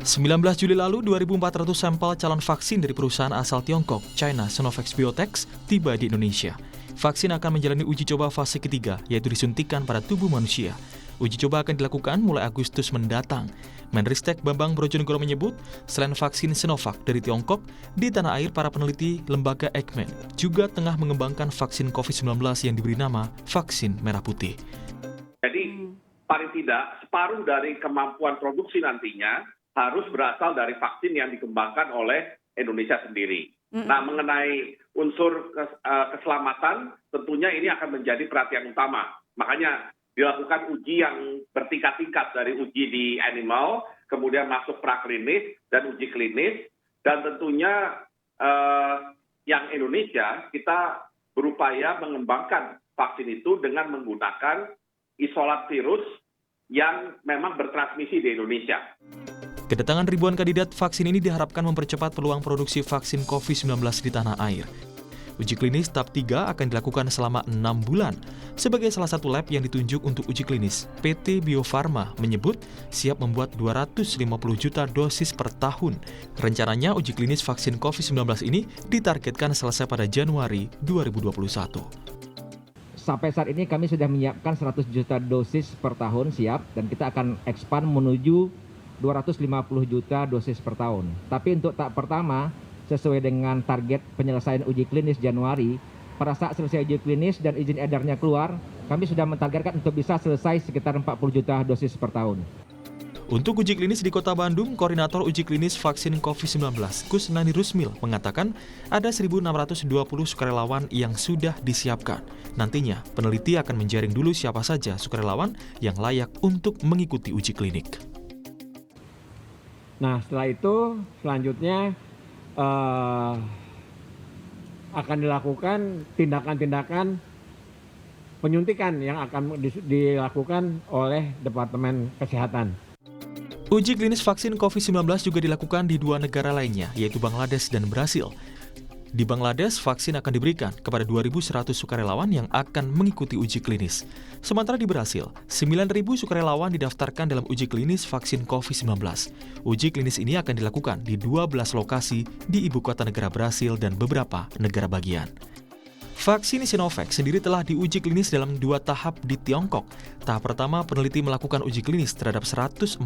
19 Juli lalu, 2.400 sampel calon vaksin dari perusahaan asal Tiongkok, China Sinovac Biotech, tiba di Indonesia. Vaksin akan menjalani uji coba fase ketiga, yaitu disuntikan pada tubuh manusia. Uji coba akan dilakukan mulai Agustus mendatang. Menristek Bambang Brojonegoro menyebut, selain vaksin Sinovac dari Tiongkok, di tanah air para peneliti lembaga Eijkman juga tengah mengembangkan vaksin COVID-19 yang diberi nama vaksin merah putih. Jadi, paling tidak separuh dari kemampuan produksi nantinya harus berasal dari vaksin yang dikembangkan oleh Indonesia sendiri. Nah, mengenai unsur keselamatan, tentunya ini akan menjadi perhatian utama. Makanya dilakukan uji yang bertingkat-tingkat dari uji di animal, kemudian masuk praklinis dan uji klinis, dan tentunya yang Indonesia kita berupaya mengembangkan vaksin itu dengan menggunakan isolat virus yang memang bertransmisi di Indonesia. Kedatangan ribuan kandidat vaksin ini diharapkan mempercepat peluang produksi vaksin COVID-19 di tanah air. Uji klinis tahap 3 akan dilakukan selama 6 bulan. Sebagai salah satu lab yang ditunjuk untuk uji klinis, PT Bio Farma menyebut siap membuat 250 juta dosis per tahun. Rencananya uji klinis vaksin COVID-19 ini ditargetkan selesai pada Januari 2021. Sampai saat ini kami sudah menyiapkan 100 juta dosis per tahun siap, dan kita akan expand menuju 250 juta dosis per tahun. Tapi untuk tahap pertama, sesuai dengan target penyelesaian uji klinis Januari, pada saat selesai uji klinis dan izin edarnya keluar, kami sudah mentargetkan untuk bisa selesai sekitar 40 juta dosis per tahun. Untuk uji klinis di Kota Bandung, Koordinator Uji Klinis Vaksin COVID-19, Kusnandi Rusmil, mengatakan ada 1.620 sukarelawan yang sudah disiapkan. Nantinya, peneliti akan menjaring dulu siapa saja sukarelawan yang layak untuk mengikuti uji klinik. Nah, setelah itu selanjutnya akan dilakukan tindakan-tindakan penyuntikan yang akan dilakukan oleh Departemen Kesehatan. Uji klinis vaksin COVID-19 juga dilakukan di 2 negara lainnya, yaitu Bangladesh dan Brasil. Di Bangladesh, vaksin akan diberikan kepada 2.100 sukarelawan yang akan mengikuti uji klinis. Sementara di Brasil, 9.000 sukarelawan didaftarkan dalam uji klinis vaksin COVID-19. Uji klinis ini akan dilakukan di 12 lokasi di ibu kota negara Brasil dan beberapa negara bagian. Vaksin Sinovac sendiri telah diuji klinis dalam 2 tahap di Tiongkok. Tahap pertama, peneliti melakukan uji klinis terhadap 143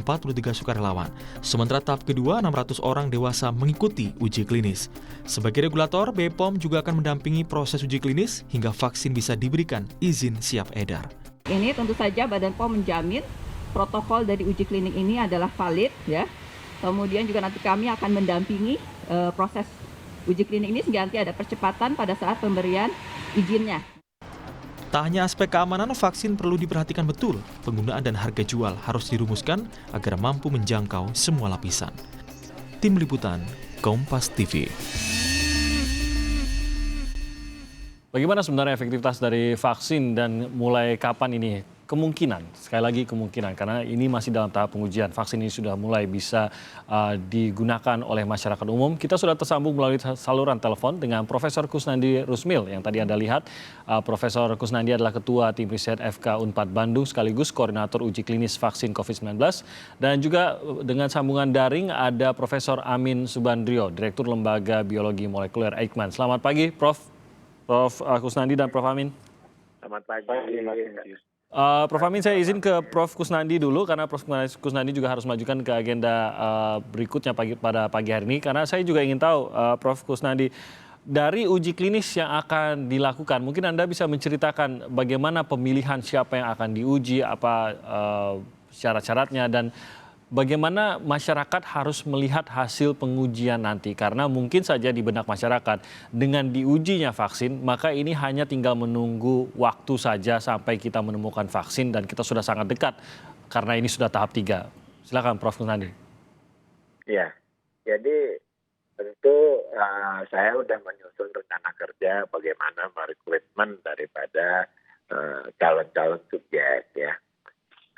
sukarelawan. Sementara tahap kedua, 600 orang dewasa mengikuti uji klinis. Sebagai regulator, BPOM juga akan mendampingi proses uji klinis hingga vaksin bisa diberikan izin siap edar. Ini tentu saja Badan POM menjamin protokol dari uji klinik ini adalah valid, ya. Kemudian juga nanti kami akan mendampingi proses uji klinik ini sehingga nanti ada percepatan pada saat pemberian izinnya. Tak hanya aspek keamanan, vaksin perlu diperhatikan betul. Penggunaan dan harga jual harus dirumuskan agar mampu menjangkau semua lapisan. Tim Liputan, Kompas TV. Bagaimana sebenarnya efektivitas dari vaksin dan mulai kapan ini? Kemungkinan, sekali lagi kemungkinan, karena ini masih dalam tahap pengujian. Vaksin ini sudah mulai bisa digunakan oleh masyarakat umum. Kita sudah tersambung melalui saluran telepon dengan Profesor Kusnandi Rusmil. Yang tadi Anda lihat, Profesor Kusnandi adalah Ketua Tim Riset FK Unpad Bandung, sekaligus Koordinator Uji Klinis Vaksin COVID-19. Dan juga dengan sambungan daring ada Profesor Amin Subandrio, Direktur Lembaga Biologi Molekuler Eijkman. Selamat pagi, Prof. Prof. Kusnandi dan Prof. Amin. Selamat pagi. Prof. Amin, saya izin ke Prof. Kusnandi dulu karena Prof. Kusnandi juga harus majukan ke agenda berikutnya pada pagi hari ini. Karena saya juga ingin tahu, Prof. Kusnandi, dari uji klinis yang akan dilakukan, mungkin Anda bisa menceritakan bagaimana pemilihan siapa yang akan diuji, apa syarat-syaratnya, dan bagaimana masyarakat harus melihat hasil pengujian nanti. Karena mungkin saja di benak masyarakat dengan diujinya vaksin, maka ini hanya tinggal menunggu waktu saja sampai kita menemukan vaksin dan kita sudah sangat dekat karena ini sudah tahap 3. Silakan Prof. Kusnandi. Ya, jadi tentu saya sudah menyusun rencana kerja bagaimana merekrutmen daripada calon-calon subjek, ya.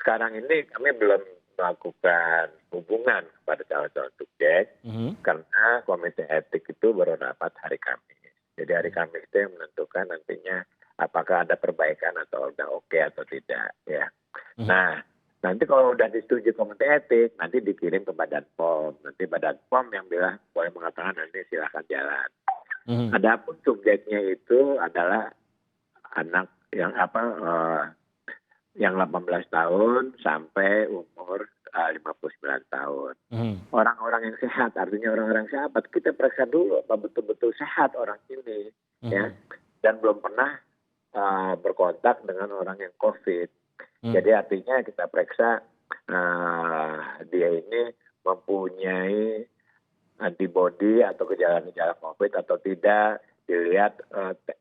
Sekarang ini kami belum melakukan hubungan pada calon-calon subjek karena komite etik itu baru rapat hari Kamis. Jadi hari Kamis itu yang menentukan nantinya apakah ada perbaikan atau udah oke atau tidak, ya. Nah, Nanti kalau udah disetujui komite etik, nanti dikirim ke Badan POM. Nanti Badan POM yang bilang boleh mengatakan nanti silakan jalan. Adapun subjeknya itu adalah anak yang yang 18 tahun sampai umur 59 tahun. Orang-orang yang sehat, artinya orang-orang sehat, kita periksa dulu apa betul-betul sehat orang ini, ya, dan belum pernah berkontak dengan orang yang COVID. Jadi artinya kita periksa dia ini mempunyai antibodi atau gejala-gejala COVID atau tidak, dilihat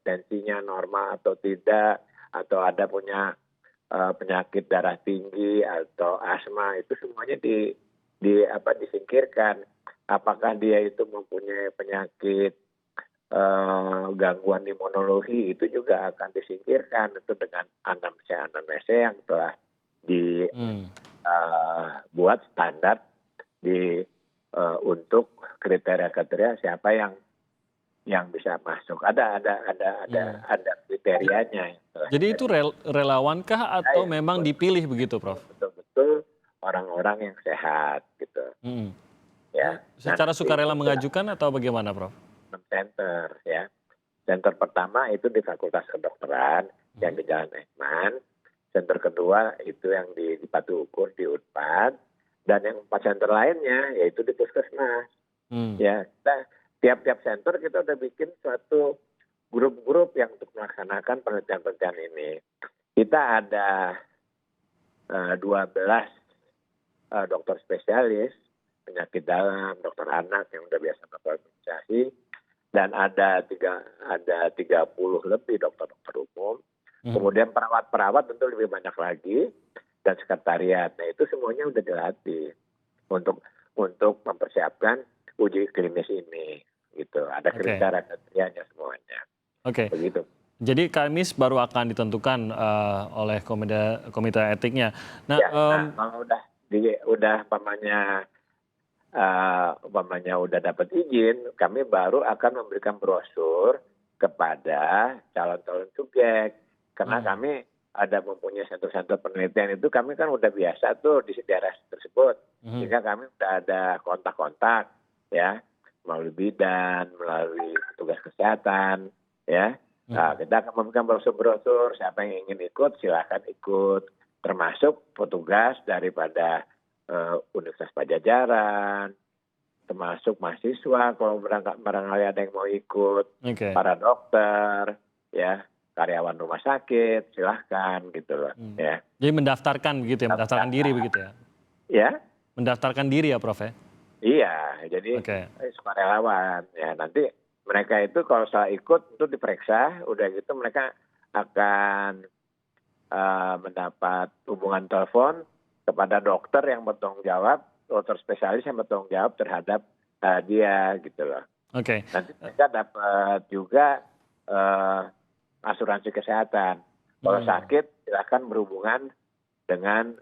tensinya normal atau tidak, atau ada punya penyakit darah tinggi atau asma, itu semuanya disingkirkan. Apakah dia itu mempunyai penyakit gangguan imunologi, itu juga akan disingkirkan itu dengan anamnesa yang telah dibuat standar untuk kriteria-kriteria siapa yang bisa masuk. Ada kriterianya. Jadi itu relawankah atau memang dipilih begitu, Prof? Betul-betul orang-orang yang sehat gitu. Ya. Secara sukarela mengajukan atau bagaimana, Prof? Center, ya. Center pertama itu di Fakultas Kedokteran yang di Jalan Ekman. Center kedua itu yang di Batu Ukur di Unpad, dan yang 4 center lainnya yaitu di Puskesmas. Ya, tiap-tiap center kita udah bikin suatu grup-grup yang untuk melaksanakan penelitian-penelitian ini. Kita ada 12 dokter spesialis penyakit dalam, dokter anak yang udah biasa berkonsultasi, dan ada 30 lebih dokter-dokter umum. Kemudian perawat-perawat tentu lebih banyak lagi, dan sekretariat. Nah, itu semuanya udah dilatih untuk mempersiapkan uji klinis ini, gitu. Ada kriteria-kriterianya semuanya. Oke. Begitu. Jadi Kamis baru akan ditentukan oleh komite etiknya. Nah, kalau udah umpamanya udah dapat izin, kami baru akan memberikan brosur kepada calon-calon subjek. Karena kami ada mempunyai sentra-sentra penelitian itu, kami kan udah biasa tuh di daerah tersebut. Sehingga kami udah ada kontak-kontak, ya, melalui bidan, melalui petugas kesehatan, ya. Nah, kita akan memberikan brosur-brosur, siapa yang ingin ikut silakan ikut, termasuk petugas daripada Universitas Pajajaran, termasuk mahasiswa kalau barangkali ada yang mau ikut, para dokter, ya, karyawan rumah sakit, silahkan gitu loh. Ya. Jadi mendaftarkan begitu ya, mendaftarkan diri begitu ya? Ya. Mendaftarkan diri ya, Prof, ya? Iya, jadi sukarelawan. Ya, nanti mereka itu kalau salah ikut itu diperiksa, udah gitu mereka akan mendapat hubungan telepon kepada dokter yang bertanggung jawab, dokter spesialis yang bertanggung jawab terhadap dia gitu loh. Nanti mereka dapat juga asuransi kesehatan. Kalau sakit silahkan berhubungan dengan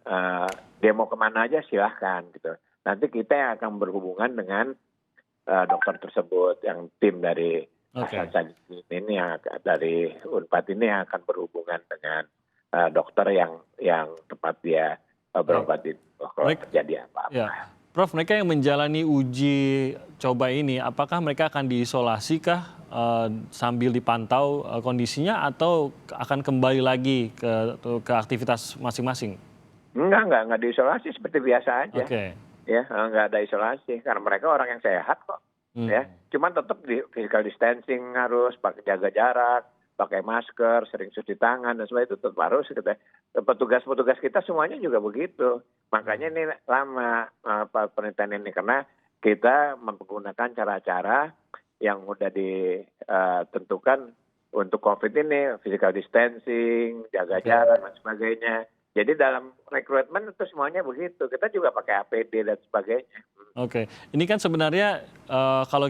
dia mau kemana aja silahkan gitu. Nanti kita yang akan berhubungan dengan dokter tersebut, yang tim dari Hasan Sadikin ini yang dari Unpad ini yang akan berhubungan dengan dokter yang tempat dia berobat itu kalau terjadi apa-apa. Ya. Prof, mereka yang menjalani uji coba ini, apakah mereka akan diisolasi kah sambil dipantau kondisinya, atau akan kembali lagi ke aktivitas masing-masing? Enggak diisolasi seperti biasa aja. Ya, enggak ada isolasi karena mereka orang yang sehat kok. Ya, cuman tetap di physical distancing, harus pakai jaga jarak, pakai masker, sering cuci tangan dan sebagainya, itu tetap harus. Petugas-petugas kita semuanya juga begitu. Makanya ini lama penelitian ini, karena kita menggunakan cara-cara yang udah ditentukan untuk COVID ini, physical distancing, jaga jarak dan sebagainya. Jadi dalam rekrutmen itu semuanya begitu. Kita juga pakai APD dan sebagainya. Ini kan sebenarnya kalau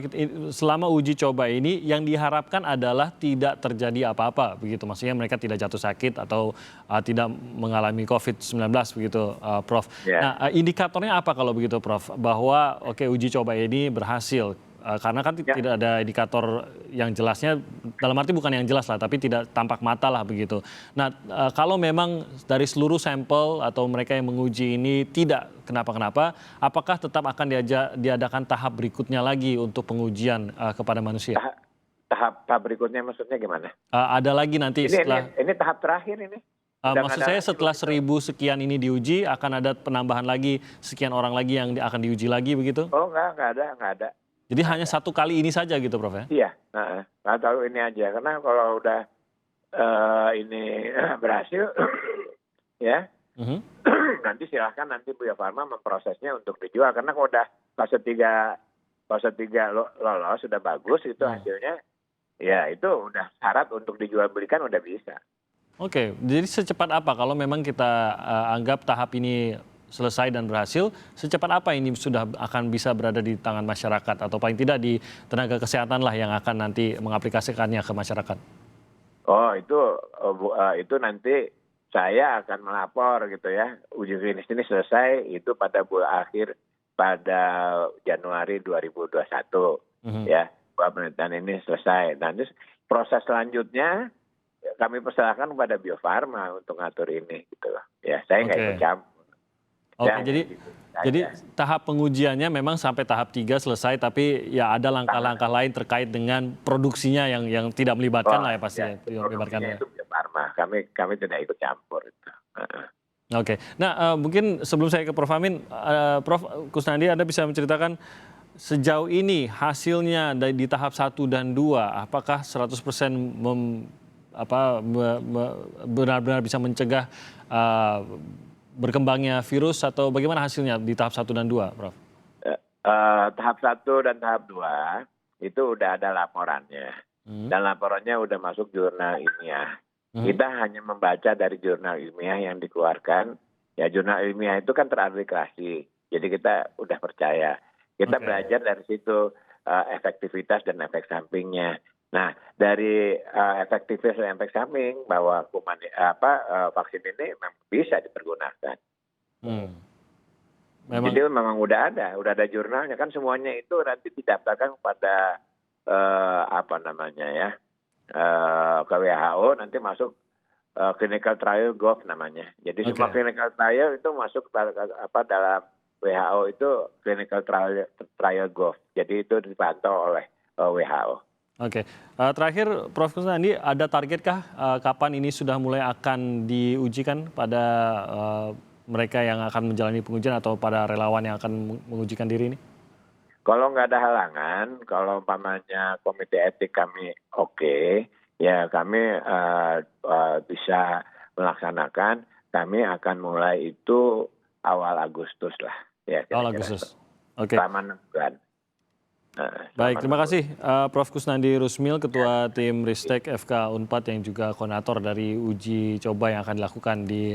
selama uji coba ini yang diharapkan adalah tidak terjadi apa-apa begitu. Maksudnya mereka tidak jatuh sakit atau tidak mengalami COVID-19 begitu, Prof. Nah, indikatornya apa kalau begitu, Prof? Bahwa uji coba ini berhasil. Karena kan tidak ada indikator yang jelasnya, dalam arti bukan yang jelas lah, tapi tidak tampak mata lah begitu. Nah, kalau memang dari seluruh sampel atau mereka yang menguji ini tidak kenapa-kenapa, apakah tetap akan diadakan tahap berikutnya lagi untuk pengujian kepada manusia? Tahap berikutnya maksudnya gimana? Ada lagi nanti setelah... Ini tahap terakhir ini. Maksud saya setelah 1.000 sekian ini diuji, akan ada penambahan lagi sekian orang lagi yang akan diuji lagi begitu? Oh nggak ada. Jadi hanya satu kali ini saja gitu, Prof ya? Iya, nggak tahu ini aja. Karena kalau udah ini berhasil, ya nanti silahkan nanti Bio Farma memprosesnya untuk dijual. Karena kalau udah fase 3 lolos sudah bagus itu hasilnya, ya itu udah syarat untuk dijual belikan udah bisa. Oke, jadi secepat apa kalau memang kita anggap tahap ini selesai dan berhasil, secepat apa ini sudah akan bisa berada di tangan masyarakat atau paling tidak di tenaga kesehatan lah yang akan nanti mengaplikasikannya ke masyarakat? Oh itu nanti saya akan melapor gitu ya, uji klinis ini selesai itu pada Januari 2021 ya, penelitian ini selesai. Nanti proses selanjutnya kami persilahkan kepada Bio Farma untuk ngatur ini gitu loh. Ya, saya nggak ikut campur. Oke, jadi tahap pengujiannya memang sampai tahap 3 selesai, tapi ya ada langkah-langkah lain terkait dengan produksinya yang tidak melibatkan lah ya pastinya. Ya, produksinya itu Bio Farma. Kami tidak ikut campur itu. Oke, nah mungkin sebelum saya ke Prof Amin, Prof Kusnandi, Anda bisa menceritakan sejauh ini hasilnya di tahap 1 dan 2, apakah 100% benar-benar bisa mencegah berkembangnya virus atau bagaimana hasilnya di tahap 1 dan 2, Prof? Tahap 1 dan tahap 2 itu udah ada laporannya. Dan laporannya udah masuk jurnal ilmiah. Kita hanya membaca dari jurnal ilmiah yang dikeluarkan. Ya, jurnal ilmiah itu kan terakreditasi. Jadi kita udah percaya. Kita belajar dari situ efektivitas dan efek sampingnya. Nah, dari efektivitas dan efek samping bahwa vaksin ini memang bisa dipergunakan. Jadi memang udah ada jurnalnya kan, semuanya itu nanti didaftarkan kepada ke WHO, nanti masuk clinical trial gov namanya. Jadi semua clinical trial itu masuk dalam WHO itu clinical trial gov. Jadi itu dipantau oleh WHO. Oke, terakhir Prof Kusnandi, ada targetkah kapan ini sudah mulai akan diujikan pada mereka yang akan menjalani pengujian atau pada relawan yang akan mengujikan diri ini? Kalau nggak ada halangan, kalau umpamanya komite etik kami oke, ya kami bisa melaksanakan. Kami akan mulai itu awal Agustus lah. Ya, awal Agustus, oke. Selama 6 bulan. Baik, terima kasih Prof Kusnandi Rusmil, Ketua Tim Ristek FK Unpad yang juga koordinator dari uji coba yang akan dilakukan di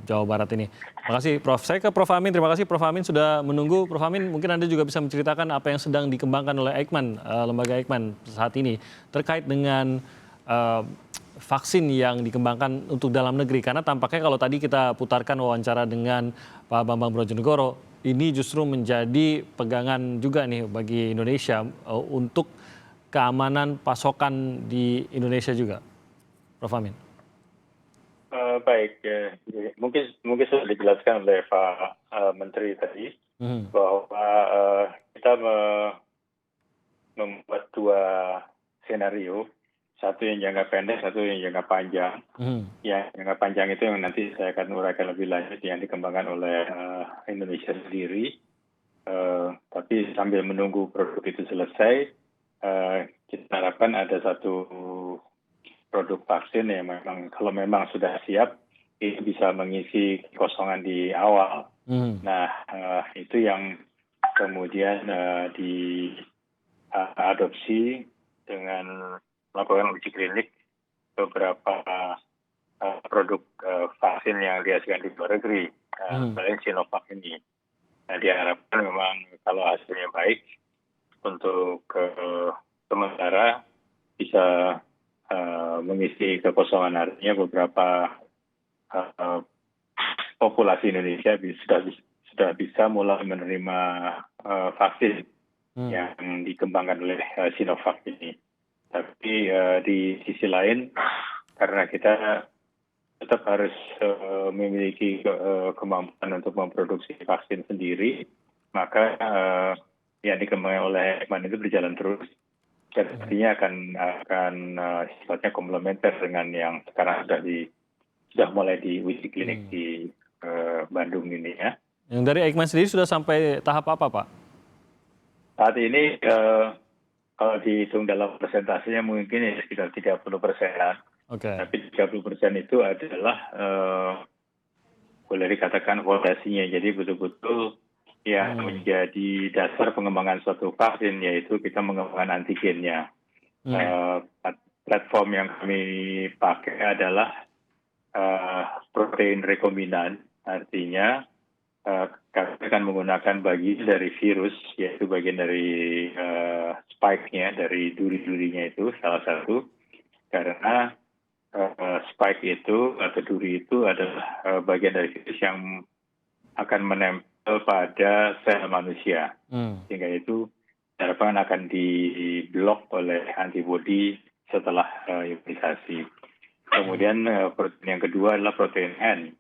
Jawa Barat ini. Terima kasih Prof. Saya ke Prof Amin, terima kasih Prof Amin sudah menunggu. Prof Amin, mungkin Anda juga bisa menceritakan apa yang sedang dikembangkan oleh Eijkman, lembaga Eijkman saat ini terkait dengan vaksin yang dikembangkan untuk dalam negeri. Karena tampaknya kalau tadi kita putarkan wawancara dengan Pak Bambang Brojonegoro, ini justru menjadi pegangan juga nih bagi Indonesia untuk keamanan pasokan di Indonesia juga. Prof Amin. Baik, mungkin sudah dijelaskan oleh Pak Menteri tadi bahwa kita membuat 2 skenario, satu yang jangka pendek, satu yang jangka panjang. Yang jangka panjang itu yang nanti saya akan uraikan lebih lanjut yang dikembangkan oleh Indonesia sendiri. Tapi sambil menunggu produk itu selesai, kita harapkan ada satu produk vaksin yang memang kalau memang sudah siap itu bisa mengisi kekosongan di awal. Nah, itu yang kemudian diadopsi dengan melakukan uji klinik beberapa produk vaksin yang dihasilkan di luar negeri, selain Sinovac ini. Nah, diharapkan memang kalau hasilnya baik untuk sementara bisa mengisi kekosongan, artinya beberapa populasi Indonesia sudah bisa mulai menerima vaksin yang dikembangkan oleh Sinovac ini. Tapi di sisi lain, karena kita tetap harus memiliki kemampuan untuk memproduksi vaksin sendiri, maka yang dikembangkan oleh Ekman itu berjalan terus. Dan artinya akan sifatnya komplementer dengan yang sekarang sudah mulai diuji klinik di Bandung ini ya. Yang dari Eijkman sendiri sudah sampai tahap apa, Pak? Saat ini kalau dihitung dalam persentasenya mungkin ya sekitar 30%. Oke. Tapi 30% itu adalah boleh dikatakan fondasinya. Jadi betul-betul yang menjadi dasar pengembangan suatu vaksin, yaitu kita mengembangkan antigennya. Platform yang kami pakai adalah protein rekombinan, artinya kami akan menggunakan bagian dari virus, yaitu bagian dari spike-nya, dari duri-durinya itu salah satu, karena spike itu atau duri itu adalah bagian dari virus yang akan menempel pada sel manusia, sehingga itu harapan akan diblok oleh antibodi setelah imunisasi. Kemudian protein yang kedua adalah protein N,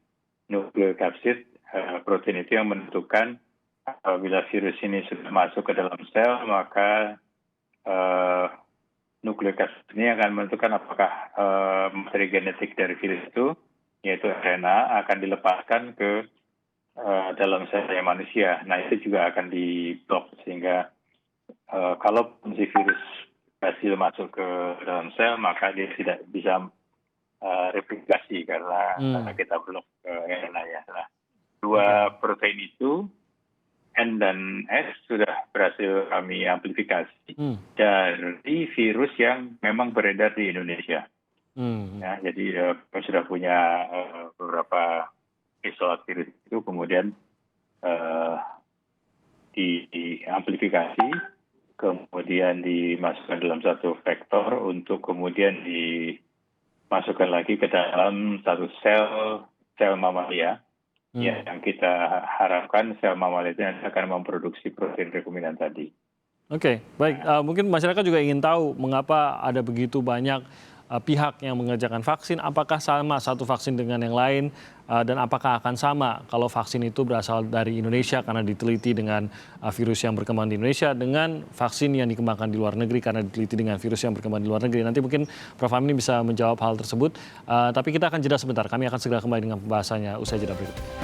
nukleokapsid. Protein itu yang menentukan apabila virus ini sudah masuk ke dalam sel, maka nukleokapsid ini akan menentukan apakah materi genetik dari virus itu, yaitu RNA, akan dilepaskan ke dalam sel manusia. Nah, itu juga akan diblok, sehingga kalau si virus berhasil masuk ke dalam sel, maka dia tidak bisa replikasi karena kita blok RNA ya. Nah, dua protein itu, N dan S, sudah berhasil kami amplifikasi dari virus yang memang beredar di Indonesia. Ya, jadi kami sudah punya beberapa isolat virus itu, kemudian diamplifikasi, kemudian dimasukkan dalam satu vektor untuk kemudian dimasukkan lagi ke dalam satu sel mamalia. Ya, yang kita harapkan sel mamalia itu akan memproduksi protein rekombinan tadi. Oke, baik. Mungkin masyarakat juga ingin tahu mengapa ada begitu banyak pihak yang mengerjakan vaksin. Apakah sama satu vaksin dengan yang lain, dan apakah akan sama kalau vaksin itu berasal dari Indonesia karena diteliti dengan virus yang berkembang di Indonesia, dengan vaksin yang dikembangkan di luar negeri karena diteliti dengan virus yang berkembang di luar negeri. Nanti mungkin Prof. Hamini bisa menjawab hal tersebut. Tapi kita akan jeda sebentar. Kami akan segera kembali dengan pembahasannya usai jeda berikut.